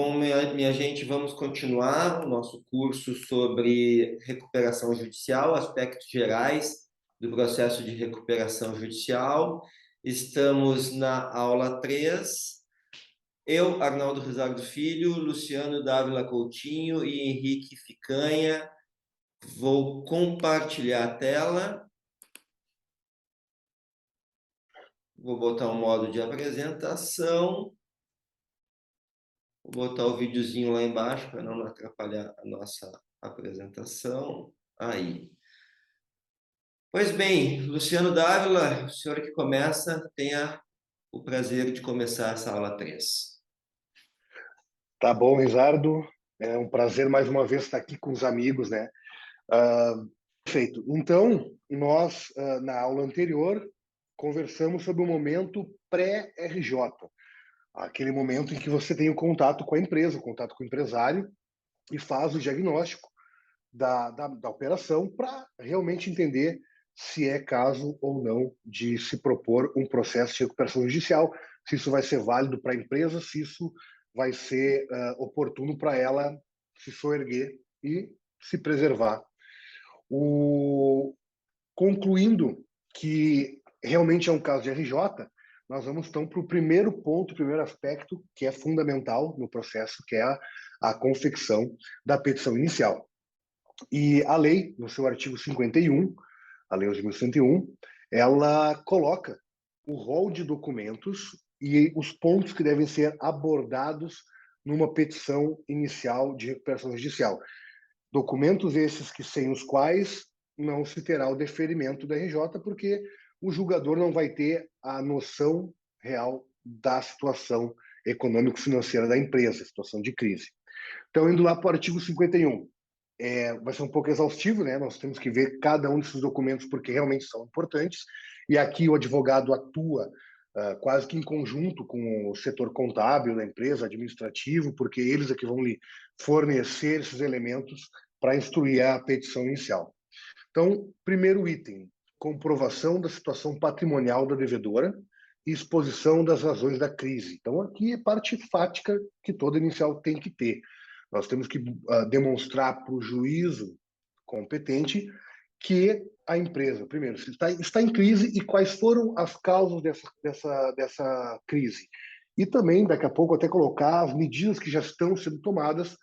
Bom, minha gente, vamos continuar o nosso curso sobre recuperação judicial, aspectos gerais do processo de recuperação judicial. Estamos na aula 3. Eu, Arnaldo Rosário Filho, Luciano Dávila Coutinho e Henrique Ficanha. Vou compartilhar a tela. Vou botar o modo de apresentação. Vou botar o videozinho lá embaixo para não atrapalhar a nossa apresentação. Aí. Pois bem, Luciano Dávila, o senhor que começa, tenha o prazer de começar essa aula 3. Tá bom, Risardo. É um prazer mais uma vez estar aqui com os amigos, né? Ah, Perfeito. Então, nós, na aula anterior, conversamos sobre o momento pré-RJ, aquele momento em que você tem o contato com a empresa, o contato com o empresário, e faz o diagnóstico da operação para realmente entender se é caso ou não de se propor um processo de recuperação judicial, se isso vai ser válido para a empresa, se isso vai ser oportuno para ela se soerguer e se preservar. Concluindo que realmente é um caso de RJ, nós vamos então para o primeiro ponto, o primeiro aspecto que é fundamental no processo, que é a confecção da petição inicial. E a lei, no seu artigo 51, a Lei 11.101, ela coloca o rol de documentos e os pontos que devem ser abordados numa petição inicial de recuperação judicial. Documentos esses que sem os quais não se terá o deferimento da RJ, porque o julgador não vai ter a noção real da situação econômico-financeira da empresa, situação de crise. Então, indo lá para o artigo 51, vai ser um pouco exaustivo, né? Nós temos que ver cada um desses documentos porque realmente são importantes. E aqui o advogado atua quase que em conjunto com o setor contábil da empresa, administrativo, porque eles é que vão lhe fornecer esses elementos para instruir a petição inicial. Então, primeiro item, comprovação da situação patrimonial da devedora e exposição das razões da crise. Então, aqui é parte fática que toda inicial tem que ter. Nós temos que demonstrar para o juízo competente que a empresa, primeiro, está em crise e quais foram as causas dessa crise. E também, daqui a pouco, até colocar as medidas que já estão sendo tomadas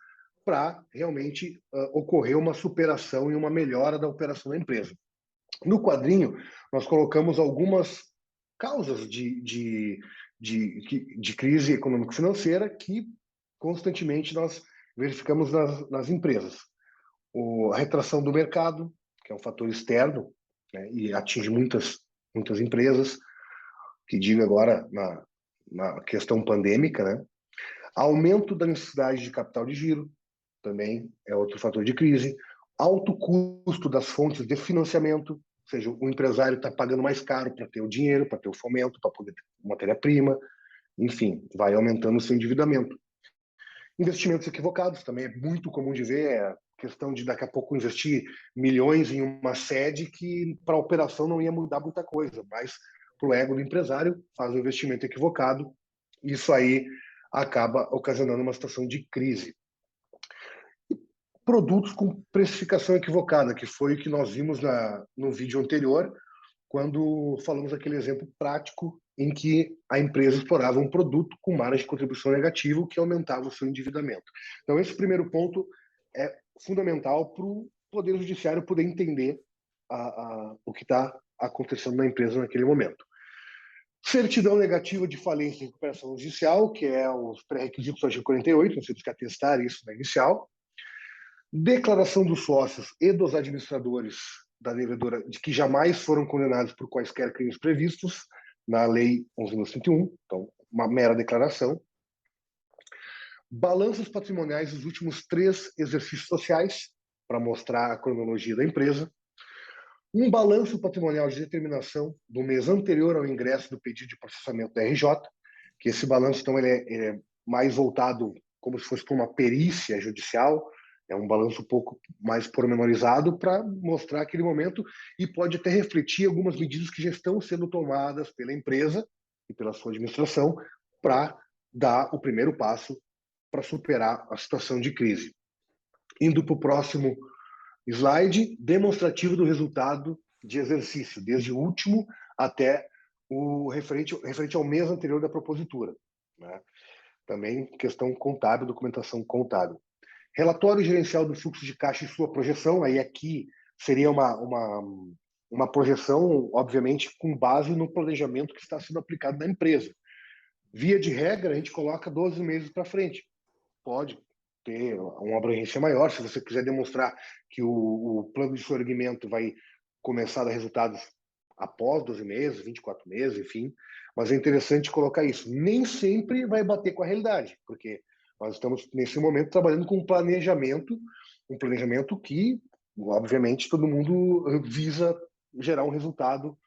para realmente ocorrer uma superação e uma melhora da operação da empresa. No quadrinho, nós colocamos algumas causas de crise econômico-financeira que constantemente nós verificamos nas empresas. A retração do mercado, que é um fator externo, né, e atinge muitas empresas, que digo agora na questão pandêmica, né? Aumento da necessidade de capital de giro, também é outro fator de crise. Alto custo das fontes de financiamento, ou seja, o empresário está pagando mais caro para ter o dinheiro, para ter o fomento, para poder ter matéria-prima, enfim, vai aumentando o seu endividamento. Investimentos equivocados, também é muito comum de ver, é a questão de daqui a pouco investir milhões em uma sede que para a operação não ia mudar muita coisa, mas para o ego do empresário faz um investimento equivocado, isso aí acaba ocasionando uma situação de crise. Produtos com precificação equivocada, que foi o que nós vimos no vídeo anterior, quando falamos aquele exemplo prático em que a empresa explorava um produto com margem de contribuição negativo que aumentava o seu endividamento. Então, esse primeiro ponto é fundamental para o Poder Judiciário poder entender o que está acontecendo na empresa naquele momento. Certidão negativa de falência e recuperação judicial, que é os pré-requisitos do artigo 48, nós temos que atestar isso na inicial. Declaração dos sócios e dos administradores da devedora de que jamais foram condenados por quaisquer crimes previstos na Lei 11.101, então, uma mera declaração. Balanços patrimoniais dos últimos 3 exercícios sociais, para mostrar a cronologia da empresa. Um balanço patrimonial de determinação do mês anterior ao ingresso do pedido de processamento da RJ, que esse balanço, então, ele é mais voltado como se fosse para uma perícia judicial, é um balanço um pouco mais pormenorizado para mostrar aquele momento e pode até refletir algumas medidas que já estão sendo tomadas pela empresa e pela sua administração para dar o primeiro passo para superar a situação de crise. Indo para o próximo slide, demonstrativo do resultado de exercício, desde o último até o referente ao mês anterior da propositura, né? Também questão contábil, documentação contábil. Relatório gerencial do fluxo de caixa e sua projeção, aí aqui seria uma projeção, obviamente, com base no planejamento que está sendo aplicado na empresa. Via de regra, a gente coloca 12 meses para frente. Pode ter uma abrangência maior, se você quiser demonstrar que o plano de soerguimento vai começar a dar resultados após 12 meses, 24 meses, enfim. Mas é interessante colocar isso. Nem sempre vai bater com a realidade, porque nós estamos, nesse momento, trabalhando com um planejamento que, obviamente, todo mundo visa gerar um resultado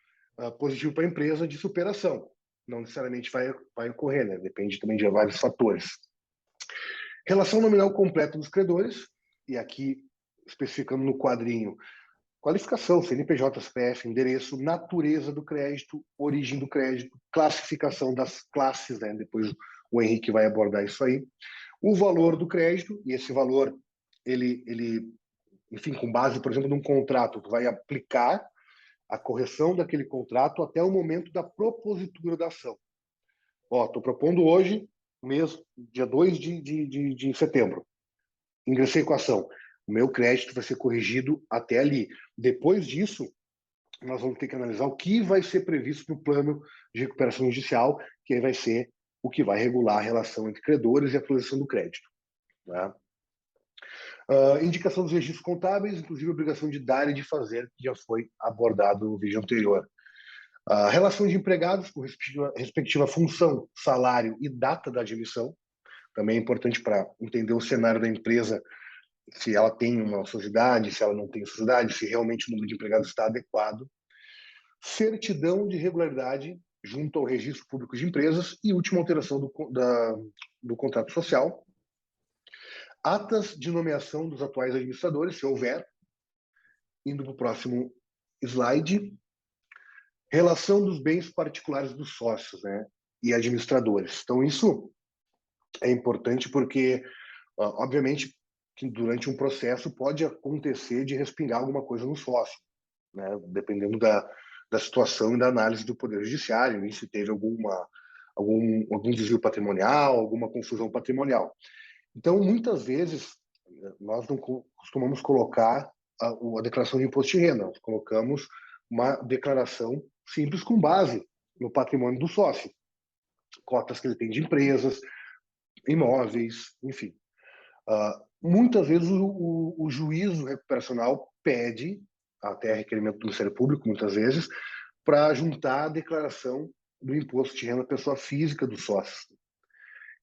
positivo para a empresa de superação. Não necessariamente vai ocorrer, né? Depende também de vários fatores. Relação nominal completa dos credores, e aqui especificando no quadrinho, qualificação, CNPJ, CPF, endereço, natureza do crédito, origem do crédito, classificação das classes, né? Depois o Henrique vai abordar isso aí. O valor do crédito, e esse valor, enfim, com base, por exemplo, num contrato, vai aplicar a correção daquele contrato até o momento da propositura da ação. Estou propondo hoje, dia 2 de setembro. Ingressei com a ação. O meu crédito vai ser corrigido até ali. Depois disso, nós vamos ter que analisar o que vai ser previsto no plano de recuperação judicial, que aí vai ser o que vai regular a relação entre credores e a atualização do crédito, né? Indicação dos registros contábeis, inclusive a obrigação de dar e de fazer, que já foi abordado no vídeo anterior. Relação de empregados com respectiva função, salário e data da admissão. Também é importante para entender o cenário da empresa, se ela tem uma sociedade, se ela não tem sociedade, se realmente o número de empregados está adequado. Certidão de regularidade junto ao registro público de empresas e última alteração do contrato social. Atas de nomeação dos atuais administradores, se houver. Indo para o próximo slide. Relação dos bens particulares dos sócios, né, e administradores. Então, isso é importante porque, obviamente, que durante um processo pode acontecer de respingar alguma coisa no sócio, né, dependendo da situação e da análise do Poder Judiciário, e se teve algum desvio patrimonial, alguma confusão patrimonial. Então, muitas vezes, nós não costumamos colocar a declaração de imposto de renda, nós colocamos uma declaração simples com base no patrimônio do sócio, cotas que ele tem de empresas, imóveis, enfim. Muitas vezes o juízo recuperacional pede, até requerimento do Ministério Público, muitas vezes, para juntar a declaração do imposto de renda da pessoa física do sócio.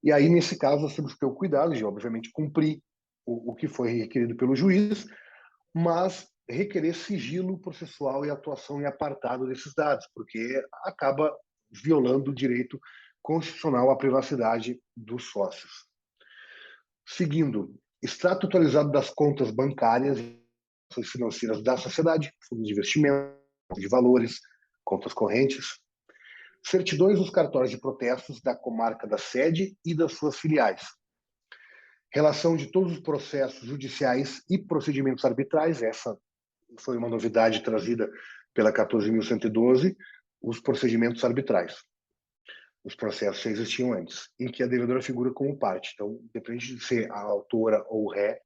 E aí, nesse caso, nós temos que ter o cuidado de, obviamente, cumprir o que foi requerido pelo juiz, mas requerer sigilo processual e atuação em apartado desses dados, porque acaba violando o direito constitucional à privacidade dos sócios. Seguindo, extrato atualizado das contas bancárias e financeiras da sociedade, fundos de investimento, de valores, contas correntes, certidões dos cartórios de protestos da comarca da sede e das suas filiais, relação de todos os processos judiciais e procedimentos arbitrais, essa foi uma novidade trazida pela 14.112, os procedimentos arbitrais. Os processos já existiam antes, em que a devedora figura como parte. Então, depende de ser a autora ou o ré,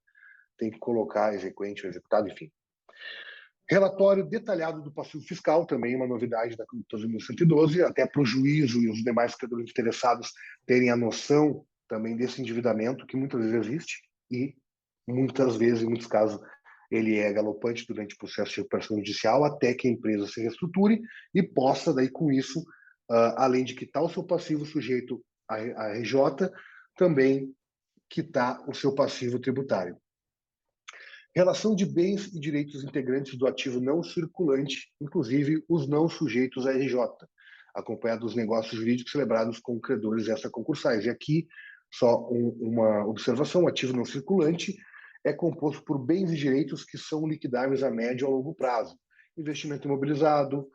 tem que colocar exequente ou executado, enfim. Relatório detalhado do passivo fiscal, também uma novidade da 14.112, até para o juízo e os demais credores interessados terem a noção também desse endividamento, que muitas vezes existe, e muitas vezes, em muitos casos, ele é galopante durante o processo de recuperação judicial até que a empresa se reestruture e possa, daí com isso, além de quitar o seu passivo sujeito à RJ, também quitar o seu passivo tributário. Relação de bens e direitos integrantes do ativo não circulante, inclusive os não sujeitos à RJ, acompanhado dos negócios jurídicos celebrados com credores extraconcursais. E aqui, só uma observação: o ativo não circulante é composto por bens e direitos que são liquidáveis a médio ou a longo prazo. Investimento imobilizado,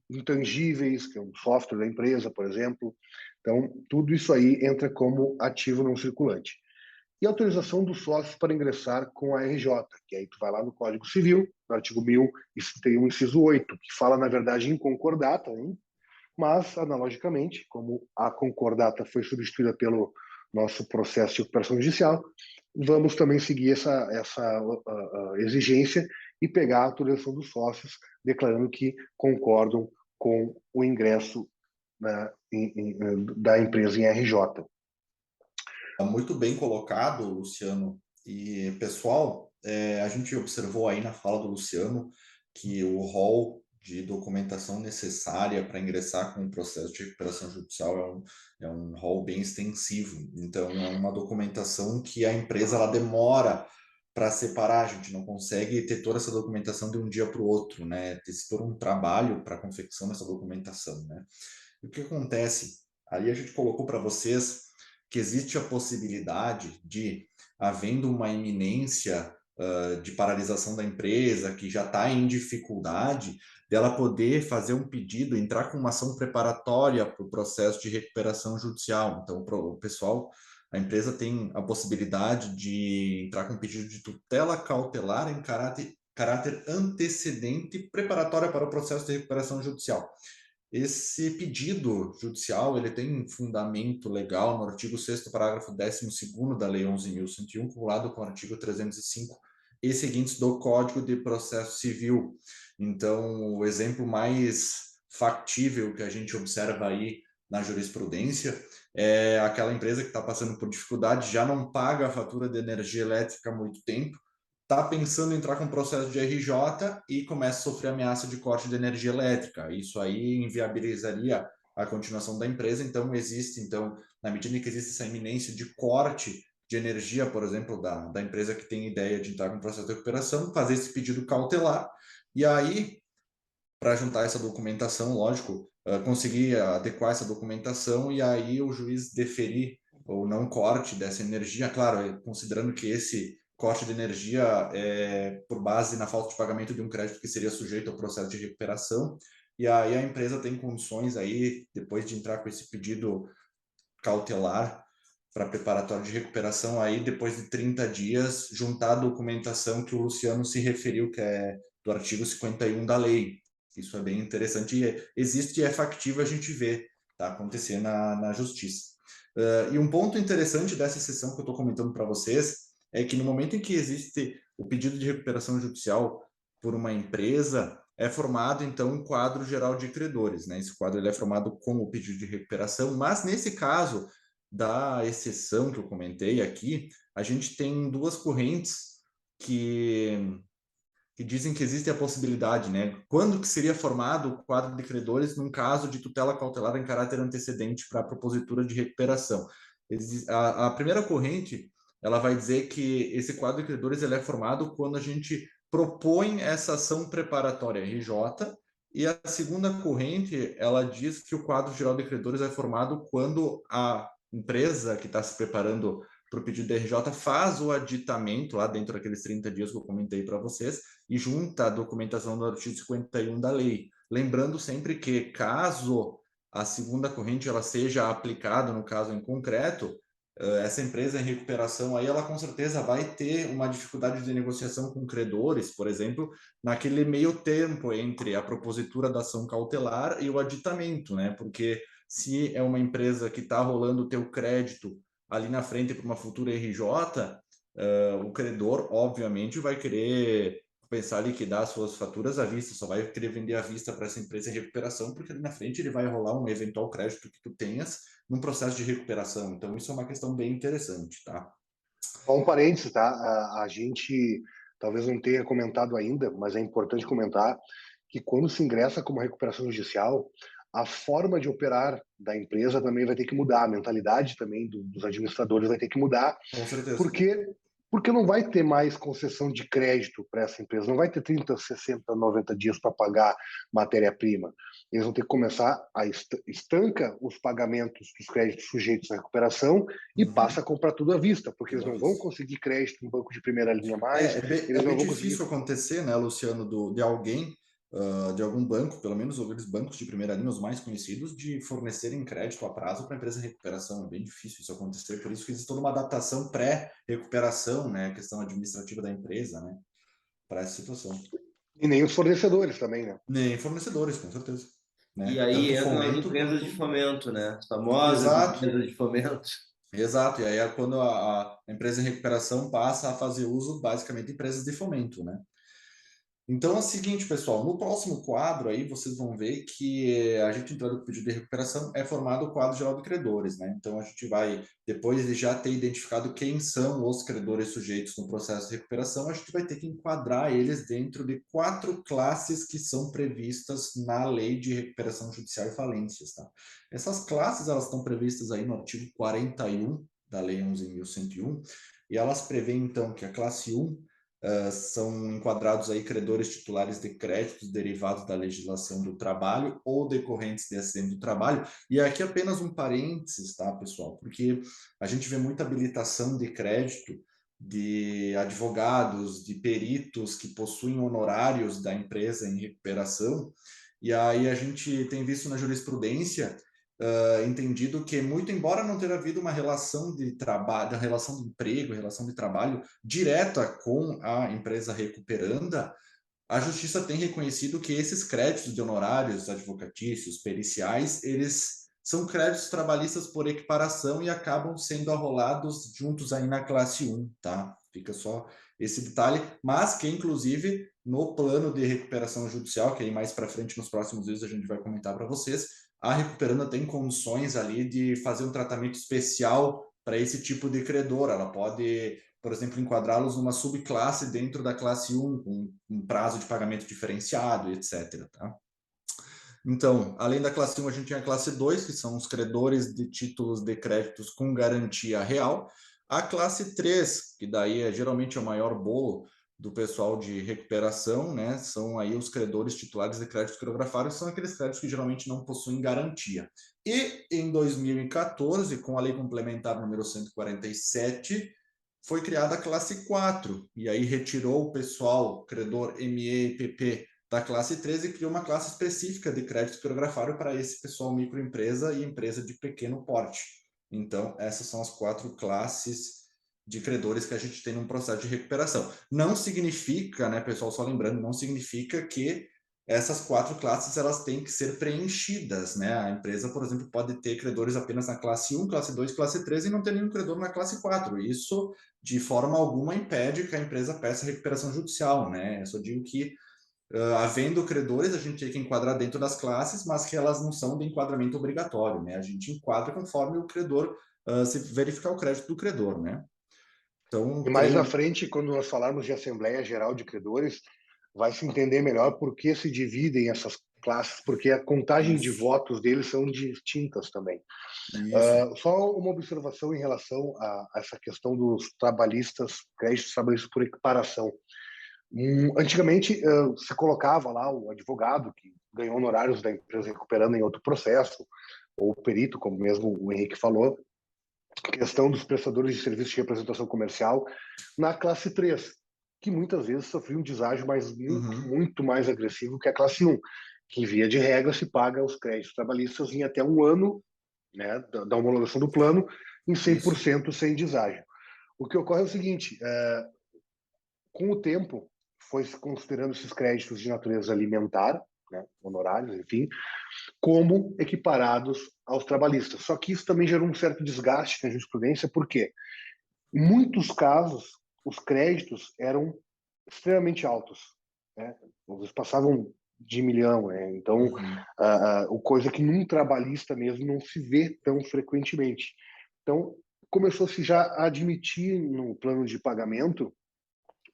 intangíveis, que é um software da empresa, por exemplo, Então, tudo isso aí entra como ativo não circulante. E autorização dos sócios para ingressar com a RJ, que aí tu vai lá no Código Civil, no artigo 1031, inciso 8, que fala, na verdade, em concordata, hein? Mas, analogicamente, como a concordata foi substituída pelo nosso processo de recuperação judicial, vamos também seguir essa exigência e pegar a autorização dos sócios, declarando que concordam com o ingresso, né, da empresa em RJ. Tá muito bem colocado, Luciano. E, pessoal, a gente observou aí na fala do Luciano que o rol de documentação necessária para ingressar com o processo de recuperação judicial é um rol bem extensivo. Então, é uma documentação que a empresa ela demora para separar. A gente não consegue ter toda essa documentação de um dia para o outro, né? Ter todo um trabalho para a confecção dessa documentação, né? E o que acontece? Ali a gente colocou para vocês que existe a possibilidade de, havendo uma iminência de paralisação da empresa, que já está em dificuldade, dela poder fazer um pedido, entrar com uma ação preparatória para o processo de recuperação judicial. Então, o pessoal, a empresa tem a possibilidade de entrar com um pedido de tutela cautelar em caráter antecedente preparatória para o processo de recuperação judicial. Esse pedido judicial ele tem fundamento legal no artigo 6º, parágrafo 12º da Lei 11.101, cumulado com o artigo 305 e seguintes do Código de Processo Civil. Então, o exemplo mais factível que a gente observa aí na jurisprudência é aquela empresa que está passando por dificuldade, já não paga a fatura de energia elétrica há muito tempo, está pensando em entrar com processo de RJ e começa a sofrer ameaça de corte de energia elétrica. Isso aí inviabilizaria a continuação da empresa. Então, na medida em que existe essa iminência de corte de energia, por exemplo, da empresa que tem ideia de entrar com processo de recuperação, fazer esse pedido cautelar e aí, para juntar essa documentação, lógico, conseguir adequar essa documentação e aí o juiz deferir ou não corte dessa energia, claro, considerando que esse corte de energia por base na falta de pagamento de um crédito que seria sujeito ao processo de recuperação, e aí a empresa tem condições aí, depois de entrar com esse pedido cautelar para preparatório de recuperação, aí depois de 30 dias, juntar a documentação que o Luciano se referiu, que é do artigo 51 da lei. Isso é bem interessante e existe e é factível a gente ver tá, acontecer na justiça. E um ponto interessante dessa exceção que eu estou comentando para vocês é que no momento em que existe o pedido de recuperação judicial por uma empresa, é formado, então, um quadro geral de credores. Né? Esse quadro ele é formado com o pedido de recuperação, mas nesse caso da exceção que eu comentei aqui, a gente tem duas correntes que dizem que existe a possibilidade, né? Quando que seria formado o quadro de credores num caso de tutela cautelar em caráter antecedente para a propositura de recuperação? A primeira corrente, ela vai dizer que esse quadro de credores ele é formado quando a gente propõe essa ação preparatória RJ, e a segunda corrente, ela diz que o quadro geral de credores é formado quando a empresa que está se preparando para o pedido de RJ faz o aditamento lá dentro daqueles 30 dias que eu comentei para vocês e junta a documentação do artigo 51 da lei. Lembrando sempre que, caso a segunda corrente ela seja aplicada, no caso em concreto, essa empresa em recuperação aí, ela com certeza vai ter uma dificuldade de negociação com credores, por exemplo, naquele meio tempo entre a propositura da ação cautelar e o aditamento, né? Porque se é uma empresa que está rolando o teu crédito ali na frente para uma futura RJ, o credor, obviamente, vai querer pensar em liquidar suas faturas à vista, só vai querer vender à vista para essa empresa em recuperação, porque ali na frente ele vai rolar um eventual crédito que tu tenhas num processo de recuperação. Então, isso é uma questão bem interessante, tá? Só um parênteses, tá? A gente talvez não tenha comentado ainda, mas é importante comentar que quando se ingressa com uma recuperação judicial, a forma de operar da empresa também vai ter que mudar, a mentalidade também dos administradores vai ter que mudar, Com certeza. porque não vai ter mais concessão de crédito para essa empresa, não vai ter 30, 60, 90 dias para pagar matéria-prima. Eles vão ter que começar a estanca os pagamentos dos créditos sujeitos à recuperação e passa a comprar tudo à vista, porque eles não vão conseguir crédito no banco de primeira linha mais. É bem difícil acontecer, né, Luciano, de alguém de algum banco, pelo menos aqueles bancos de primeira linha, os mais conhecidos, de fornecerem crédito a prazo para a empresa em recuperação. É bem difícil isso acontecer, por isso que existe toda uma adaptação pré-recuperação, né, a questão administrativa da empresa, né, para essa situação. E nem os fornecedores também, né? Nem fornecedores, com certeza. E Né? aí Tanto entram as fomento empresas de quanto... fomento, né? As famosas Exato, empresas de fomento. exato. E aí é quando a empresa em recuperação passa a fazer uso, basicamente, de empresas de fomento, né? Então é o seguinte, pessoal, no próximo quadro aí vocês vão ver que a gente entrando com o pedido de recuperação é formado o quadro geral de credores, né? Então a gente vai, depois de já ter identificado quem são os credores sujeitos no processo de recuperação, a gente vai ter que enquadrar eles dentro de 4 classes que são previstas na Lei de Recuperação Judicial e Falências, tá? Essas classes, elas estão previstas aí no artigo 41 da Lei 11.101, e elas prevêem então que a classe 1 são enquadrados aí credores titulares de créditos derivados da legislação do trabalho ou decorrentes de acidente do trabalho. E aqui apenas um parênteses, tá, pessoal? Porque a gente vê muita habilitação de crédito de advogados, de peritos que possuem honorários da empresa em recuperação, e aí a gente tem visto na jurisprudência entendido que, muito embora não ter havido uma relação de trabalho, relação de emprego, relação de trabalho direta com a empresa recuperanda, a Justiça tem reconhecido que esses créditos de honorários advocatícios, periciais, eles são créditos trabalhistas por equiparação e acabam sendo arrolados juntos aí na classe 1, tá? Fica só esse detalhe, mas que, inclusive, no plano de recuperação judicial, que aí mais para frente, nos próximos vídeos, a gente vai comentar para vocês, a recuperanda tem condições ali de fazer um tratamento especial para esse tipo de credor. Ela pode, por exemplo, enquadrá-los numa subclasse dentro da classe 1, com um prazo de pagamento diferenciado, etc. Tá? Então, além da classe 1, a gente tem a classe 2, que são os credores de títulos de créditos com garantia real. A classe 3, que daí é geralmente o maior bolo do pessoal de recuperação, né? São aí os credores titulares de créditos quirografados, que são aqueles créditos que geralmente não possuem garantia. E em 2014, com a Lei Complementar número 147, foi criada a classe 4, e aí retirou o pessoal credor ME e PP da classe 13 e criou uma classe específica de crédito quirografário para esse pessoal microempresa e empresa de pequeno porte. Então, essas são as 4 classes de credores que a gente tem num processo de recuperação. Não significa, né, pessoal, só lembrando, não significa que essas 4 classes elas têm que ser preenchidas, né? A empresa, por exemplo, pode ter credores apenas na classe 1, classe 2, classe 3 e não ter nenhum credor na classe 4. Isso, de forma alguma, impede que a empresa peça recuperação judicial, né? Eu só digo que havendo credores, a gente tem que enquadrar dentro das classes, mas que elas não são de enquadramento obrigatório, né? A gente enquadra conforme o credor, se verificar o crédito do credor, né? Então, E mais na frente, quando nós falarmos de Assembleia Geral de Credores, vai se entender melhor por que se dividem essas classes, porque a contagem de isso, votos deles são distintas também. isso. Só uma observação em relação a essa questão dos trabalhistas, créditos trabalhistas por equiparação. Antigamente, você colocava lá o advogado que ganhou honorários da empresa recuperando em outro processo, ou o perito, como mesmo o Henrique falou, questão dos prestadores de serviços de representação comercial na classe 3, que muitas vezes sofria um deságio Uhum. muito mais agressivo que a classe 1, que, via de regra, se paga os créditos trabalhistas em até um ano, né, da homologação do plano, em Isso. 100% sem deságio. O que ocorre é o seguinte, com o tempo, foi se considerando esses créditos de natureza alimentar, né, honorários, enfim, como equiparados aos trabalhistas. Só que isso também gerou um certo desgaste na jurisprudência, porque em muitos casos os créditos eram extremamente altos, né? Eles passavam de milhão, né? Então, Uhum. o coisa que num trabalhista mesmo não se vê tão frequentemente. Então, começou-se já a admitir no plano de pagamento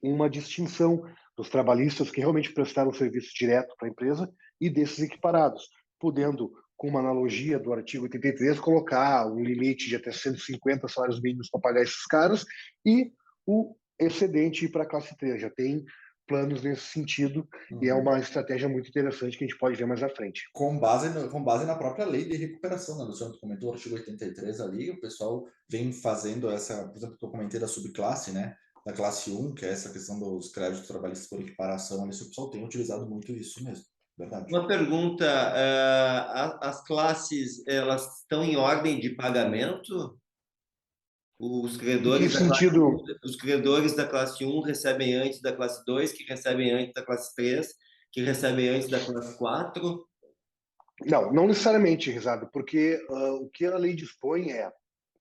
uma distinção dos trabalhistas que realmente prestaram serviço direto para a empresa e desses equiparados, podendo, com uma analogia do artigo 83, colocar um limite de até 150 salários mínimos para pagar esses caras e o excedente para a classe 3. Já tem planos nesse sentido e é Uhum. uma estratégia muito interessante que a gente pode ver mais à frente. Com base na própria lei de recuperação, né? Luciano, tu comentou o artigo 83 ali, o pessoal vem fazendo essa, por exemplo, que eu comentei da subclasse, né? da classe 1, que é essa questão dos créditos trabalhistas por equiparação, ali, o pessoal tem utilizado muito isso mesmo, verdade. Uma pergunta, as classes, elas estão em ordem de pagamento? Os Em que credores da classe sentido? 1, os credores da classe 1 recebem antes da classe 2, que recebem antes da classe 3, que recebem antes da classe 4? Não, não necessariamente, Risado, porque o que a lei dispõe é a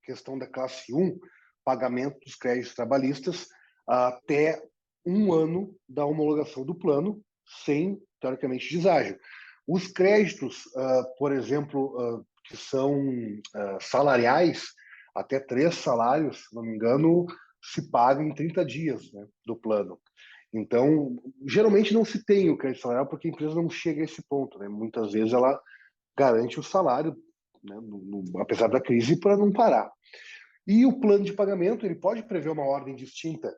questão da classe 1, pagamento dos créditos trabalhistas até um ano da homologação do plano, sem, teoricamente, deságio. Os créditos, por exemplo, que são salariais, até 3 salários, se não me engano, se paga em 30 dias, né, do plano. Então, geralmente não se tem o crédito salarial porque a empresa não chega a esse ponto, né? Muitas vezes ela garante o salário, né, apesar da crise, para não parar. E o plano de pagamento ele pode prever uma ordem distinta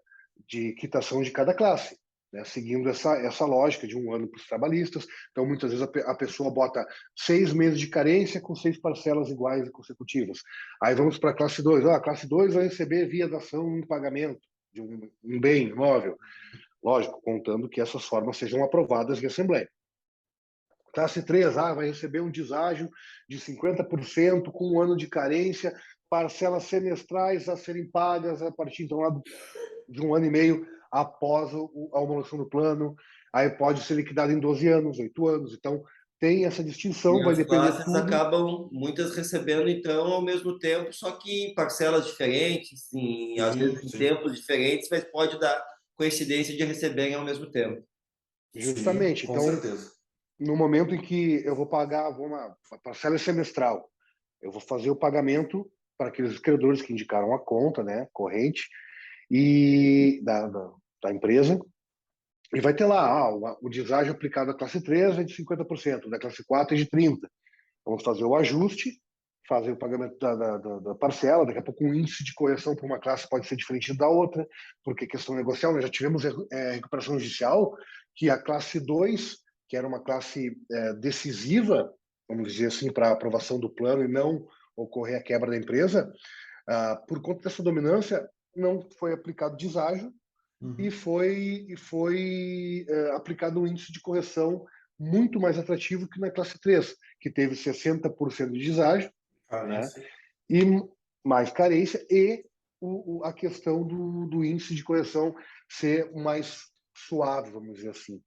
de quitação de cada classe, né, seguindo essa lógica de um ano para os trabalhistas. Então, muitas vezes a pessoa bota 6 meses de carência com 6 parcelas iguais e consecutivas. Aí vamos para a classe 2. A classe 2 vai receber via dação um pagamento de um bem imóvel. Lógico, contando que essas formas sejam aprovadas em assembleia. Classe 3, vai receber um deságio de 50% com um ano de carência, parcelas semestrais a serem pagas a partir então, de um ano e meio após a homologação do plano. Aí pode ser liquidado em 12 anos, 8 anos. Então, tem essa E distinção, vai as depender classes tudo. acabam muitas recebendo então ao mesmo tempo, só que em parcelas diferentes, às vezes Sim, em sim, tempos diferentes, mas pode dar coincidência de receberem ao mesmo tempo. sim, Justamente. com Então, certeza. no momento em que eu vou pagar, a parcela é semestral, eu vou fazer o pagamento para aqueles credores que indicaram a conta, né, corrente, e da empresa, e vai ter lá, o deságio aplicado à classe 3 é de 50%, da classe 4 é de 30%. Vamos fazer o ajuste, fazer o pagamento da parcela, daqui a pouco o índice de correção para uma classe pode ser diferente da outra, porque questão negocial, nós já tivemos recuperação judicial, que a classe 2, que era uma classe decisiva, vamos dizer assim, para a aprovação do plano e não ocorrer a quebra da empresa, por conta dessa dominância, não foi aplicado deságio, e Uhum. foi aplicado um índice de correção muito mais atrativo que na classe 3, que teve 60% de deságio, né, Carência. e mais carência, e a questão do índice de correção ser mais suave, vamos dizer assim.